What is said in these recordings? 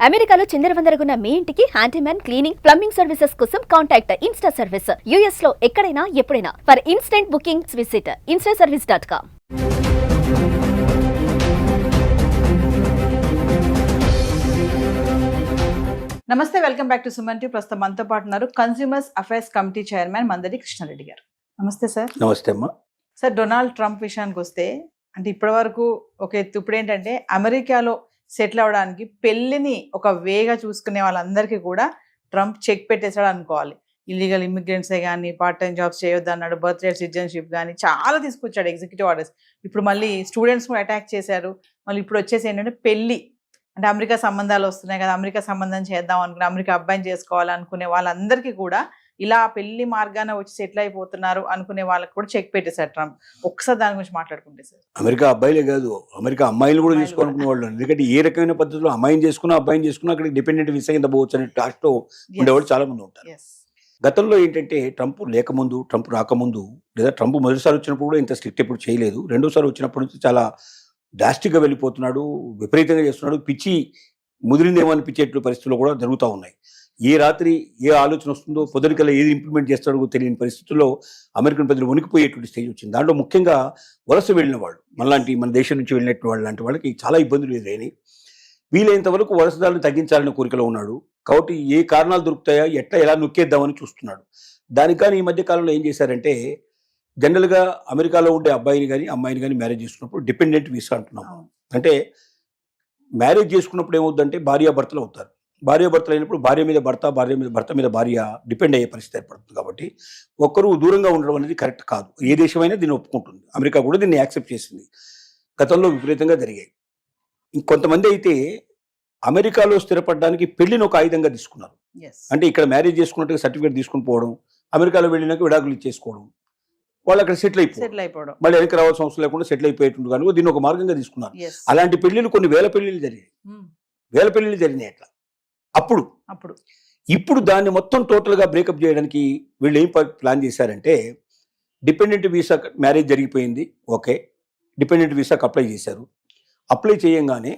అమెరికాలో చిందరవందరగున్న మీ ఇంటికి హ్యాండీమ్యాన్, క్లీనింగ్, ప్లంబింగ్ సర్వీసెస్ కోసం కాంటాక్ట్ ఇన్స్టా సర్వీస్. యూఎస్ లో ఎక్కడైనా ఎప్పుడైనా. For instant bookings visit instaservice.com. నమస్తే, welcome back to Suman TV. ప్రస్తుతం మనతో పాటు ఉన్నారు consumers affairs committee chairman Mandadi Krishna Reddy గారు. నమస్తే సార్. నమస్తే అమ్మా. సార్, డొనాల్డ్ ట్రంప్ విషయానికి వస్తే అంటే ఇప్పటి వరకు ఒక ఎత్తు, ఇప్పుడు ఏంటంటే అమెరికాలో సెటిల్ అవ్వడానికి పెళ్లిని ఒక వేగా చూసుకునే వాళ్ళందరికీ కూడా ట్రంప్ చెక్ పెట్టేశాడు అనుకోవాలి. ఇల్లీగల్ ఇమిగ్రెంట్సే కానీ, పార్ట్ టైం జాబ్స్ చేయొద్దు అన్నాడు, బర్త్ రేట్ సిటిజన్షిప్ కానీ చాలా తీసుకొచ్చాడు ఎగ్జిక్యూటివ్ ఆర్డర్స్. ఇప్పుడు మళ్ళీ స్టూడెంట్స్ కూడా అటాక్ చేశారు. మళ్ళీ ఇప్పుడు వచ్చేసి ఏంటంటే పెళ్లి అంటే అమెరికా సంబంధాలు వస్తున్నాయి కదా, అమెరికా సంబంధం చేద్దాం అనుకునే, అమెరికా అబ్బాయిని చేసుకోవాలనుకునే వాళ్ళందరికీ కూడా ఇలా పెళ్లి మార్గాన వచ్చి సెటిల్ అయిపోతున్నారు అనుకునే వాళ్ళకి కూడా చెక్ పెట్టేశారు ట్రంప్. ఒకసారి దాని గురించి మాట్లాడుకుంటే సార్. అమెరికా అబ్బాయిలే కాదు, అమెరికా అమ్మాయిలు కూడా తీసుకోవాలనుకునే వాళ్ళు. ఎందుకంటే ఏ రకమైన పద్ధతిలో అమ్మాయిని చేసుకున్నా, అబ్బాయిని చేసుకున్నా అక్కడ డిపెండెంట్ వీసా కింద పోవచ్చు అనే టాస్క్లో ఉండేవాళ్ళు చాలా మంది ఉంటారు. గతంలో ఏంటంటే ట్రంప్ లేకముందు, ట్రంప్ రాకముందు, లేదా ట్రంప్ మొదటిసారి వచ్చినప్పుడు కూడా ఇంత స్ట్రిక్ట్ ఎప్పుడు చేయలేదు. రెండోసారి వచ్చినప్పటి నుంచి చాలా డ్రాస్టిక్గా వెళ్ళిపోతున్నాడు, విపరీతంగా చేస్తున్నాడు. పిచ్చి ముదిరిందేమో అనిపించేట్లు పరిస్థితులు కూడా జరుగుతూ ఉన్నాయి. ఏ రాత్రి ఏ ఆలోచన వస్తుందో, పొద్దునికల్లా ఏది ఇంప్లిమెంట్ చేస్తాడో తెలియని పరిస్థితుల్లో అమెరికన్ ప్రజలు వణికిపోయేటువంటి స్టేజ్ వచ్చింది. దాంట్లో ముఖ్యంగా వలస వెళ్ళిన వాళ్ళు, మన దేశం నుంచి వెళ్ళినట్టు వాళ్ళు లాంటి వాళ్ళకి చాలా ఇబ్బందులు ఎదురైనాయి. వీలైనంత వరకు వలసదారులను తగ్గించాలనే కోరికలో ఉన్నాడు. కాబట్టి ఏ కారణాలు దొరుకుతాయా, ఎలా నొక్కేద్దామని చూస్తున్నాడు. దానికి కానీ ఈ మధ్య కాలంలో ఏం చేశారంటే, జనరల్గా అమెరికాలో ఉండే అబ్బాయిని కానీ అమ్మాయిని కానీ మ్యారేజ్ చేసుకున్నప్పుడు డిపెండెంట్ వీసా అంటున్నాము. అంటే మ్యారేజ్ చేసుకున్నప్పుడు ఏమవుతుందంటే భార్యాభర్తలు అవుతారు. భార్యాభర్తలు అయినప్పుడు భార్య మీద భర్త, భర్త మీద భార్య డిపెండ్ అయ్యే పరిస్థితి ఏర్పడుతుంది. కాబట్టి ఒక్కరు దూరంగా ఉండడం అనేది కరెక్ట్ కాదు. ఏ దేశమైనా దీన్ని ఒప్పుకుంటుంది. అమెరికా కూడా దీన్ని యాక్సెప్ట్ చేసింది. గతంలో విపరీతంగా జరిగాయి. ఇంకొంతమంది అయితే అమెరికాలో స్థిరపడడానికి పెళ్లిని ఒక ఆయుధంగా తీసుకున్నారు. అంటే ఇక్కడ మ్యారేజ్ చేసుకున్నట్టుగా సర్టిఫికేట్ తీసుకుని పోవడం, అమెరికాలో వెళ్ళినాక విడాకులు ఇచ్చేసుకోవడం, వాళ్ళు అక్కడ సెటిల్ అయిపోవడం, మళ్ళీ వెనక్కి రావాల్సిన అవసరం లేకుండా సెటిల్ అయిపోయేటువంటి కానీ దీన్ని ఒక మార్గంగా తీసుకున్నారు. అలాంటి పెళ్లిళ్ళు కొన్ని వేల పెళ్లిళ్ళు జరిగినాయి అట్లా. ఇప్పుడు దాన్ని మొత్తం టోటల్గా బ్రేకప్ చేయడానికి వీళ్ళు ఏం ప్లాన్ చేశారంటే, డిపెండెంట్ వీసా మ్యారేజ్ జరిగిపోయింది, ఓకే, డిపెండెంట్ వీసాకి అప్లై చేశారు. అప్లై చేయంగానే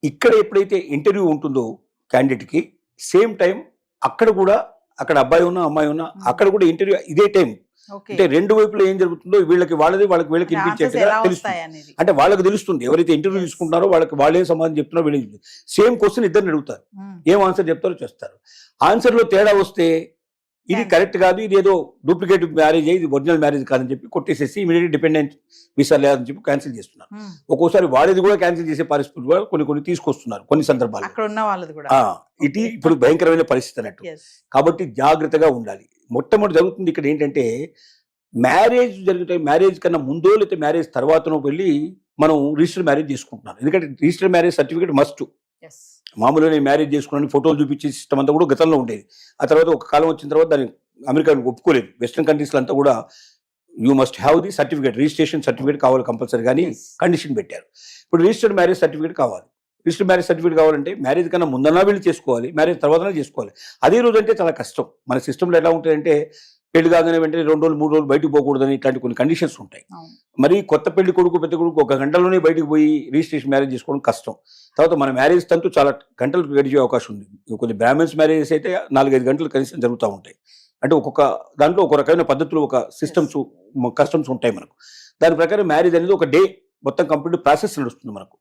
ఇక్కడ ఎప్పుడైతే ఇంటర్వ్యూ ఉంటుందో క్యాండిడేట్కి, సేమ్ టైం అక్కడ అబ్బాయి ఉన్నా అమ్మాయి ఉన్నా అక్కడ కూడా ఇంటర్వ్యూ ఇదే టైం. అంటే రెండు వైపులో ఏం జరుగుతుందో వీళ్ళకి వీళ్ళకి వినిపించేట్టుగా తెలుస్తుంది. అంటే వాళ్ళకి తెలుస్తుంది, ఎవరైతే ఇంటర్వ్యూ తీసుకుంటారో వాళ్ళేం సమాధానం చెప్తున్నారో వీళ్ళకి సేమ్ క్వశ్చన్ ఇద్దరిని అడుగుతారు, ఏం ఆన్సర్ చెప్తారో చేస్తారు. ఆన్సర్లో తేడా వస్తే ఇది కరెక్ట్ కాదు, ఇది ఏదో డూప్లికేట్ మ్యారేజ్, ఇది ఒరిజినల్ మ్యారేజ్ కాదని చెప్పి కొట్టేసేసి ఇమీడియట్ డిపెండెంట్ వీసా లేదని చెప్పి క్యాన్సిల్ చేస్తున్నారు. ఒక్కోసారి వాళ్ళది కూడా క్యాన్సిల్ చేసే పరిస్థితులు కూడా కొన్ని తీసుకొస్తున్నారు కొన్ని సందర్భాలు. ఇది ఇప్పుడు భయంకరమైన పరిస్థితి అన్నట్టు. కాబట్టి జాగ్రత్తగా ఉండాలి. మొట్టమొదటి జరుగుతుంది ఇక్కడ ఏంటంటే, మ్యారేజ్ జరుగుతాయి, మ్యారేజ్ కన్నా ముందో లేకపోతే మ్యారేజ్ తర్వాతనో వెళ్ళి మనం రిజిస్టర్ మ్యారేజ్ చేసుకుంటున్నాం. ఎందుకంటే రిజిస్టర్ మ్యారేజ్ సర్టిఫికేట్ మస్ట్. మామూలుగా నేను మ్యారేజ్ చేసుకున్నాను ఫోటోలు చూపించే సిస్టమ్ అంతా కూడా గతంలో ఉండేది. ఆ తర్వాత ఒక కాలం వచ్చిన తర్వాత దాన్ని అమెరికా ఒప్పుకోలేదు. వెస్ట్రన్ కంట్రీస్లో అంతా కూడా you must have the certificate, registration certificate కావాలి కంపల్సరీ, కానీ కండిషన్ పెట్టారు. ఇప్పుడు రిజిస్టర్డ్ మ్యారేజ్ సర్టిఫికేట్ కావాలి. రిజిస్టర్డ్ మ్యారేజ్ సర్టిఫికేట్ కావాలంటే మ్యారేజ్ కన్నా ముందన్నా వీళ్ళు చేసుకోవాలి, మ్యారేజ్ తర్వాతనే చేసుకోవాలి. అదే రోజు అంటే చాలా కష్టం. మన సిస్టంలో ఎలా ఉంటాయంటే, పెళ్లి కాగానే వెంటనే 2 రోజులు 3 రోజులు బయటకు పోకూడదని ఇట్లాంటి కొన్ని కండిషన్స్ ఉంటాయి. మరి కొత్త పెళ్లి కొడుకు పెద్ద కొడుకు 1 గంటలోనే బయటకు పోయి రిజిస్ట్రేషన్ మ్యారేజ్ చేసుకోవడం కష్టం. తర్వాత మన మ్యారేజ్ తంతు చాలా గంటలు గడిచే అవకాశం ఉంది. కొన్ని బ్రాహ్మణ్స్ మ్యారేజెస్ అయితే 4-5 గంటలు కనీసం జరుగుతూ ఉంటాయి. అంటే ఒక్కొక్క దాంట్లో ఒక రకమైన పద్ధతులు, ఒక కస్టమ్స్ ఉంటాయి మనకు. దాని ప్రకారం మ్యారేజ్ అనేది ఒక డే మొత్తం కంప్లీట్ ప్రాసెస్ నడుస్తుంది మనకు.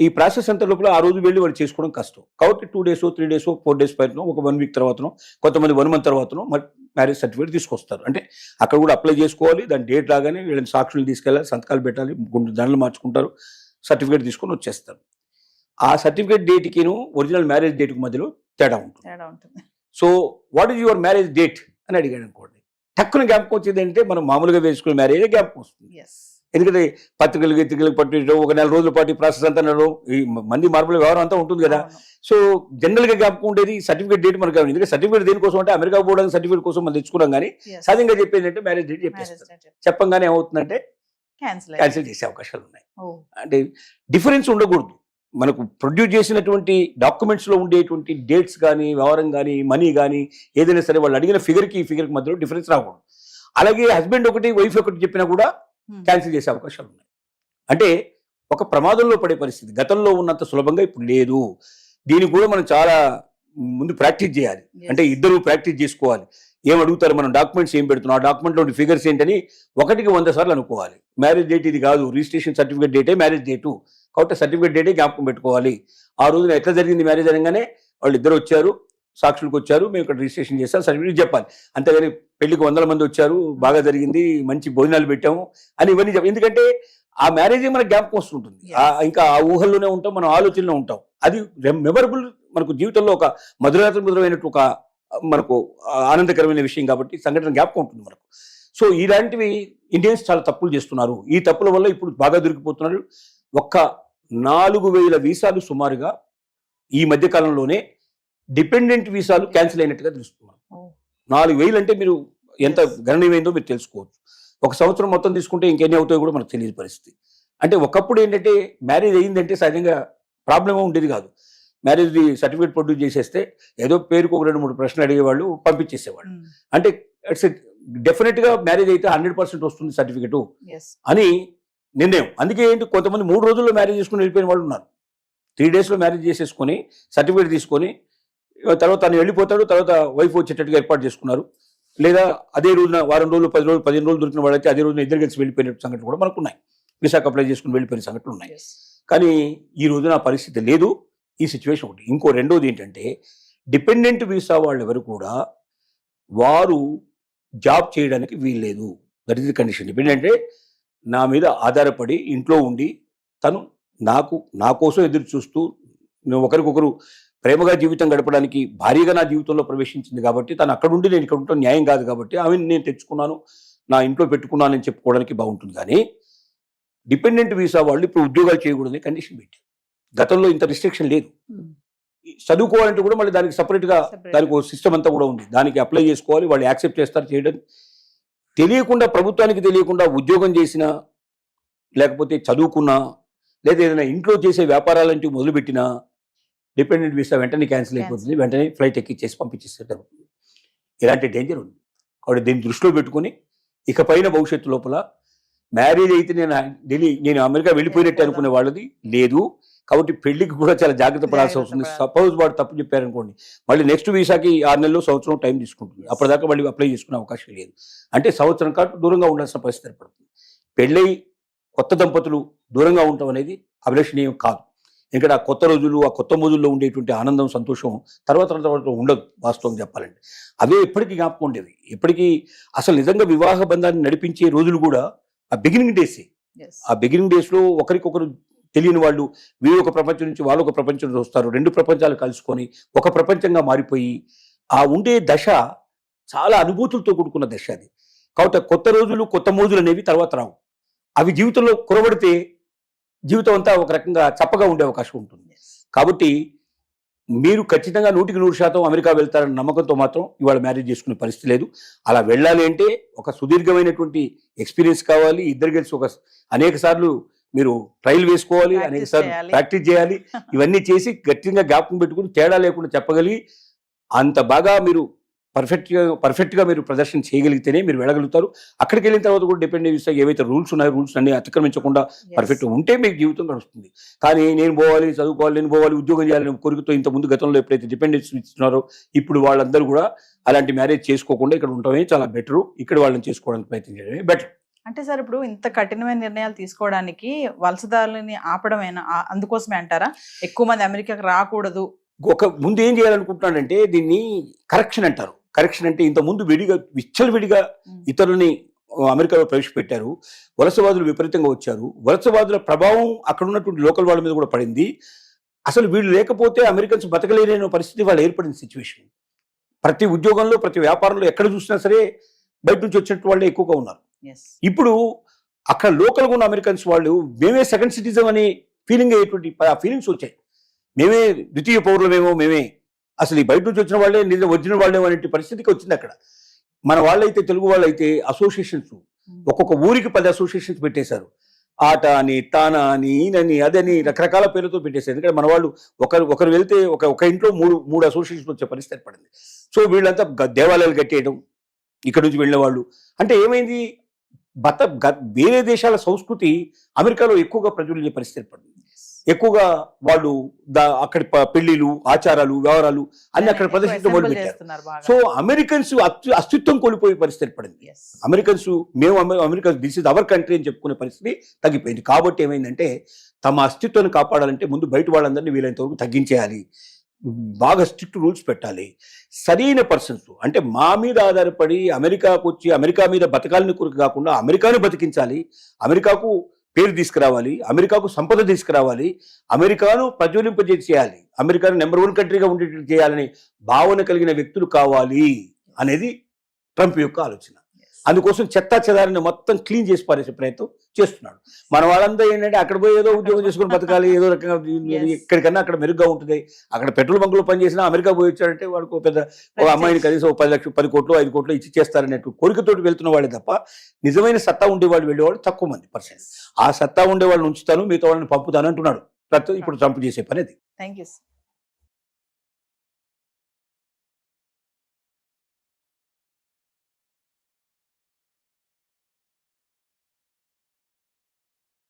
ఈ ప్రాసెస్ అంత లోపల ఆ రోజు వెళ్ళి వాళ్ళు చేసుకోవడం కష్టం. కాబట్టి 2 days 3 days 4 days పైన ఒక 1 week తర్వాతనో, కొంతమంది 1 month తర్వాతనో మరి మ్యారేజ్ సర్టిఫికేట్ తీసుకొస్తారు. అంటే అక్కడ కూడా అప్లై చేసుకోవాలి. దాని డేట్ రాగానే వీళ్ళని సాక్షులు తీసుకెళ్ళాలి, సంతకాలు పెట్టాలి, దండలు మార్చుకుంటారు, సర్టిఫికేట్ తీసుకొని వచ్చేస్తారు. ఆ సర్టిఫికేట్ డేట్కిను ఒరిజినల్ మ్యారేజ్ డేట్కి మధ్యలో తేడా ఉంటుంది. So what is your marriage date అని అడిగాడు అనుకోండి, టక్కున జ్ఞాపకం వచ్చేది ఏంటంటే మనం మామూలుగా వేసుకునే మ్యారేజ్ జ్ఞాపకం వస్తుంది. ఎందుకంటే పత్రికలు పట్టించడం, ఒక 4 రోజుల పాటు ప్రాసెస్ అంతా ఈ మంది మార్పుల వ్యవహారం అంతా ఉంటుంది కదా. సో జనరల్గా జ్ఞాపకం ఉండేది సర్టిఫికేట్ డేట్ మనకు. ఎందుకంటే సర్టిఫికేట్ దేనికోసం అంటే అమెరికా పోవడానికి సర్టిఫికేట్ కోసం మనం తెచ్చుకున్నాం, కానీ సహజంగా చెప్పేది అంటే మ్యారేజ్ డేట్ చెప్పేస్తారు. చెప్పంగానే ఏమవుతుందంటే క్యాన్సిల్ చేసే అవకాశాలు ఉన్నాయి. అంటే డిఫరెన్స్ ఉండకూడదు. మనకు ప్రొడ్యూస్ చేసినటువంటి డాక్యుమెంట్స్లో ఉండేటువంటి డేట్స్ కానీ, వ్యవహారం కానీ, మనీ కానీ ఏదైనా సరే వాళ్ళు అడిగిన ఫిగర్కి ఈ ఫిగర్కి మధ్యలో డిఫరెన్స్ రాకూడదు. అలాగే హస్బెండ్ ఒకటి వైఫ్ ఒకటి చెప్పినా కూడా క్యాన్సిల్ చేసే అవకాశాలు ఉన్నాయి. అంటే ఒక ప్రమాదంలో పడే పరిస్థితి గతంలో ఉన్నంత సులభంగా ఇప్పుడు లేదు. దీనికి కూడా మనం చాలా ముందు ప్రాక్టీస్ చేయాలి. అంటే ఇద్దరు ప్రాక్టీస్ చేసుకోవాలి. ఏం అడుగుతారు, మనం డాక్యుమెంట్స్ ఏం పెడుతున్నాం, ఆ డాక్యుమెంట్లో ఫిగర్స్ ఏంటని 1కి 100 సార్లు అనుకోవాలి. మ్యారేజ్ డేట్ ఇది కాదు, రిజిస్ట్రేషన్ సర్టిఫికేట్ డేటే మ్యారేజ్ డేటు, కాబట్టి సర్టిఫికేట్ డేటే జ్ఞాపకం పెట్టుకోవాలి. ఆ రోజున ఎట్లా జరిగింది మ్యారేజ్ అనగానే వాళ్ళు ఇద్దరు వచ్చారు, సాక్షులకు వచ్చారు, మేము ఇక్కడ రిజిస్ట్రేషన్ చేస్తాం, సర్టిఫికేట్ చెప్పాలి. అంతేగాని పెళ్లికి 100 మంది వచ్చారు, బాగా జరిగింది, మంచి భోజనాలు పెట్టాము అని ఇవన్నీ ఎందుకంటే ఆ మ్యారేజ్ మనకు జ్ఞాపకం వస్తుంటుంది. ఇంకా ఆ ఊహల్లోనే ఉంటాం, మనం ఆలోచనలో ఉంటాం. అది మెమరబుల్, మనకు జీవితంలో ఒక మధురమైనట్టు ఒక మనకు ఆనందకరమైన విషయం కాబట్టి సంఘటన జ్ఞాపకం ఉంటుంది మనకు. సో ఇలాంటివి ఇండియన్స్ చాలా తప్పులు చేస్తున్నారు. ఈ తప్పుల వల్ల ఇప్పుడు బాగా దొరికిపోతున్నారు. ఒక్క 4,000 వీసాలు సుమారుగా ఈ మధ్య కాలంలోనే డిపెండెంట్ వీసాలు క్యాన్సిల్ అయినట్టుగా తెలుస్తున్నారు. 4,000 అంటే మీరు ఎంత గణనీయమైందో మీరు తెలుసుకోవచ్చు. ఒక సంవత్సరం మొత్తం తీసుకుంటే ఇంకెన్ని అవుతాయో కూడా మనకు తెలియని పరిస్థితి. అంటే ఒకప్పుడు ఏంటంటే మ్యారేజ్ అయ్యిందంటే సహజంగా ప్రాబ్లమ్ ఉండేది కాదు. మ్యారేజ్ సర్టిఫికేట్ ప్రొడ్యూస్ చేసేస్తే ఏదో పేరుకు ఒక 2-3 ప్రశ్నలు అడిగేవాళ్ళు, పంపించేసేవాళ్ళు. అంటే ఇట్స్ డెఫినెట్గా మ్యారేజ్ అయితే 100% వస్తుంది సర్టిఫికేటు అని నిర్ణయం. అందుకే ఏంటి, కొంతమంది 3 రోజుల్లో మ్యారేజ్ చేసుకుని వెళ్ళిపోయిన వాళ్ళు ఉన్నారు. 3 డేస్లో మ్యారేజ్ చేసేసుకొని సర్టిఫికేట్ తీసుకొని తర్వాత తను వెళ్ళిపోతాడు, తర్వాత వైఫ్ వచ్చేటట్టుగా ఏర్పాటు చేసుకున్నారు. లేదా అదే రోజున వారం రోజులు, 10 రోజులు, 15 రోజులు దొరికిన వాళ్ళైతే అదే రోజున ఇద్దరు కలిసి వెళ్ళిపోయిన సంఘటనలు కూడా మనకు ఉన్నాయి. విశాఖ అప్లై చేసుకుని వెళ్ళిపోయిన సంఘటనలు ఉన్నాయి. కానీ ఈ రోజున ఆ పరిస్థితి లేదు. ఈ సిచ్యువేషన్ ఒకటి. ఇంకో రెండోది ఏంటంటే, డిపెండెంట్ వీసా వాళ్ళు ఎవరు కూడా వారు జాబ్ చేయడానికి వీల్లేదు. That is the condition. Dependent అంటే నా మీద ఆధారపడి ఇంట్లో ఉండి తను నా కోసం ఎదురు చూస్తూ ఒకరికొకరు ప్రేమగా జీవితం గడపడానికి భారీగా నా జీవితంలో ప్రవేశించింది కాబట్టి తను అక్కడ ఉండి నేను ఇక్కడ ఉంటాను న్యాయం కాదు కాబట్టి ఆమెను నేను తెచ్చుకున్నాను, నా ఇంట్లో పెట్టుకున్నానని చెప్పుకోవడానికి బాగుంటుంది. కానీ డిపెండెంట్ వీసా వాళ్ళు ఇప్పుడు ఉద్యోగాలు చేయకూడదని కండిషన్ పెట్టి, గతంలో ఇంత రిస్ట్రిక్షన్ లేదు. చదువుకోవాలంటే కూడా మళ్ళీ దానికి సపరేట్గా దానికి ఒక సిస్టమ్ అంతా కూడా ఉంది. దానికి అప్లై చేసుకోవాలి, వాళ్ళు యాక్సెప్ట్ చేస్తారు చేయడం. తెలియకుండా, ప్రభుత్వానికి తెలియకుండా ఉద్యోగం చేసినా, లేకపోతే చదువుకున్నా, లేదా ఏదైనా ఇంట్లో చేసే వ్యాపారాలంటూ మొదలుపెట్టినా డిపెండెంట్ వీసా వెంటనే క్యాన్సిల్ అయిపోతుంది. వెంటనే ఫ్లైట్ ఎక్కిచ్చేసి పంపించేస్తారు. ఇలాంటి డేంజర్ ఉంది. కాబట్టి దీన్ని దృష్టిలో పెట్టుకుని ఇకపైన భవిష్యత్తు లోపల మ్యారేజ్ అయితే నేను అమెరికా వెళ్ళిపోయినట్టు అనుకునే వాళ్ళది లేదు. కాబట్టి పెళ్లికి కూడా చాలా జాగ్రత్త పడాల్సి వస్తుంది. సపోజ్ వాడు తప్పు చెప్పారనుకోండి, మళ్ళీ నెక్స్ట్ వీసాకి 6 నెలలు, సంవత్సరం టైం తీసుకుంటుంది. అప్పటిదాకా మళ్ళీ అప్లై చేసుకునే అవకాశం లేదు. అంటే సంవత్సరం కాదు దూరంగా ఉండాల్సిన పరిస్థితి ఏర్పడుతుంది. పెళ్ళై కొత్త దంపతులు దూరంగా ఉండటం అనేది అభిలషణీయం కాదు. ఎందుకంటే ఆ కొత్త రోజులు, ఆ కొత్త మోజుల్లో ఉండేటువంటి ఆనందం, సంతోషం తర్వాత ఉండదు. వాస్తవం చెప్పాలంటే అవే ఎప్పటికీ జ్ఞాపకం ఉండేవి. ఎప్పటికీ అసలు నిజంగా వివాహ బంధాన్ని నడిపించే రోజులు కూడా ఆ బిగినింగ్ డేసే. ఆ బిగినింగ్ డేస్లో ఒకరికొకరు తెలియని వాళ్ళు వీరు ఒక ప్రపంచం నుంచి వాళ్ళు ఒక ప్రపంచం నుంచి వస్తారు. 2 ప్రపంచాలు కలుసుకొని ఒక ప్రపంచంగా మారిపోయి ఆ ఉండే దశ చాలా అనుభూతులతో కూడుకున్న దశ అది. కాబట్టి కొత్త రోజులు, కొత్త మోజులు అనేవి తర్వాత రావు. అవి జీవితంలో కురబడితే జీవితం అంతా ఒక రకంగా చప్పగా ఉండే అవకాశం ఉంటుంది. కాబట్టి మీరు ఖచ్చితంగా 100% అమెరికా వెళ్తారన్న నమ్మకంతో మాత్రం ఇవాళ మ్యారేజ్ చేసుకునే పరిస్థితి లేదు. అలా వెళ్ళాలి అంటే ఒక సుదీర్ఘమైనటువంటి ఎక్స్పీరియన్స్ కావాలి. ఇద్దరు కలిసి అనేక సార్లు మీరు ట్రయల్ వేసుకోవాలి, అనేక సార్లు ప్రాక్టీస్ చేయాలి. ఇవన్నీ చేసి గట్టిగా జ్ఞాపకం పెట్టుకుని తేడా లేకుండా చెప్పగలిగి అంత బాగా మీరు పర్ఫెక్ట్గా మీరు ప్రదర్శన చేయగలిగితేనే మీరు వెళ్ళగలుగుతారు. అక్కడికి వెళ్ళిన తర్వాత కూడా డిపెండెంట్ వీసా ఏవైతే రూల్స్ ఉన్నాయో రూల్స్ అన్ని అతిక్రమించకుండా పర్ఫెక్ట్గా ఉంటే మీకు జీవితం గడుస్తుంది. కానీ నేను పోవాలి, చదువుకోవాలి, నేను పోవాలి, ఉద్యోగం చేయాలని కోరికతో ఇంతకుముందు గతంలో ఎప్పుడైతే డిపెండెన్స్ ఇస్తున్నారో ఇప్పుడు వాళ్ళందరూ కూడా అలాంటి మ్యారేజ్ చేసుకోకుండా ఇక్కడ ఉండటమే చాలా బెటరు. ఇక్కడ వాళ్ళని చేసుకోవడానికి ప్రయత్నం చేయడమే బెటర్. అంటే సార్ ఇప్పుడు ఇంత కఠినమైన నిర్ణయాలు తీసుకోవడానికి వలసదారులని ఆపడమేనా, అందుకోసమే అంటారా ఎక్కువ మంది అమెరికాకి రాకూడదు? ముందు ఏం చేయాలనుకుంటున్నాడంటే దీన్ని కరెక్షన్ అంటారు. కరెక్షన్ అంటే ఇంత ముందు విచ్చలవిడిగా ఇతరులని అమెరికాలో ప్రవేశపెట్టారు. వలసవాదులు విపరీతంగా వచ్చారు. వలసవాదుల ప్రభావం అక్కడ ఉన్నటువంటి లోకల్ వాళ్ళ మీద కూడా పడింది. అసలు వీళ్ళు లేకపోతే అమెరికన్స్ బతకలేని పరిస్థితి వాళ్ళు ఏర్పడిన సిచ్యువేషన్. ప్రతి ఉద్యోగంలో, ప్రతి వ్యాపారంలో ఎక్కడ చూసినా సరే బయట నుంచి వచ్చినట్టు వాళ్ళే ఎక్కువగా ఉన్నారు. ఇప్పుడు అక్కడ లోకల్గా ఉన్న అమెరికన్స్ వాళ్ళు మేమే సెకండ్ సిటిజన్ అని ఫీలింగ్ అయ్యేటువంటి ఫీలింగ్స్ వచ్చాయి. మేమే ద్వితీయ పౌరులమేమో, మేమే అసలు ఈ బయట నుంచి వచ్చిన వాళ్ళే నిజం ఒరిజినల్ వాళ్ళేమో అనే పరిస్థితికి వచ్చింది అక్కడ. మన వాళ్ళైతే, తెలుగు వాళ్ళైతే అసోసియేషన్స్ ఒక్కొక్క ఊరికి 10 అసోసియేషన్స్ పెట్టేశారు. ఆట అని, తానా అని, ఈయనని, అదని రకరకాల పేర్లతో పెట్టేశారు. ఎందుకంటే మన వాళ్ళు ఒకరు వెళ్తే ఒక ఇంట్లో మూడు అసోసియేషన్స్ వచ్చే పరిస్థితి ఏర్పడింది. సో వీళ్ళంతా దేవాలయాలు కట్టేయడం, ఇక్కడ నుంచి వెళ్ళిన వాళ్ళు. అంటే ఏమైంది, వేరే దేశాల సంస్కృతి అమెరికాలో ఎక్కువగా ప్రజ్వలించే పరిస్థితి ఏర్పడింది. ఎక్కువగా వాళ్ళు అక్కడి పెళ్లిలు, ఆచారాలు, వ్యవహారాలు అన్ని అక్కడ ప్రదర్శించడం Assemble మొదలుపెట్టారు. చేస్తున్నారు బాగా. సో అమెరికన్స్ అస్తిత్వం కోల్పోయే పరిస్థితి ఏర్పడింది. Yes. Americans America this is our country అని చెప్పుకునే పరిస్థితి తగ్గిపోయింది. కాబట్టి ఏమైందంటే తమ అస్తిత్వాన్ని కాపాడాలంటే ముందు బయట వాళ్ళందరినీ వీలైనంత వరకు తగ్గించేయాలి, బాగా స్ట్రిక్ట్ రూల్స్ పెట్టాలి. సరైన పర్సన్స్ అంటే మా మీద ఆధారపడి అమెరికాకు వచ్చి అమెరికా మీద బతకాలని కొరకు కాకుండా అమెరికాను బతికించాలి, అమెరికాకు పేరు తీసుకురావాలి, అమెరికాకు సంపద తీసుకురావాలి, అమెరికాను ప్రజ్వలింపజేయాలి, అమెరికాను నెంబర్ 1 కంట్రీగా ఉండేటట్టు చేయాలని భావన కలిగిన వ్యక్తులు కావాలి అనేది ట్రంప్ యొక్క ఆలోచన. అందుకోసం చెత్తా చెదారాన్ని మొత్తం క్లీన్ చేసి పారేసే ప్రయత్నం చేస్తున్నాడు. మన వాళ్ళంతా ఏంటంటే అక్కడ పోయి ఏదో ఉద్యోగం చేసుకుని బతకాలి, ఏదో రకంగా ఎక్కడికన్నా అక్కడ మెరుగ్గా ఉంటుంది. అక్కడ పెట్రోల్ బంకులో పనిచేసినా అమెరికా పోయి వచ్చాడంటే వాడికి ఒక అమ్మాయిని కనీసం 10 లక్షలు 10 కోట్లు 5 కోట్లు ఇచ్చి చేస్తారనేట్టు కోరికతోటి వెళ్తున్న వాడే తప్ప నిజమైన సత్తా ఉండేవాళ్ళు వెళ్ళేవాళ్ళు తక్కువ మంది పర్సెంట్. ఆ సత్తా ఉండే వాళ్ళని ఉంచుతాను, మిగతా వాళ్ళని పంపుతాను అంటున్నాడు ఇప్పుడు ట్రంప్ చేసే పని అది. Thank you.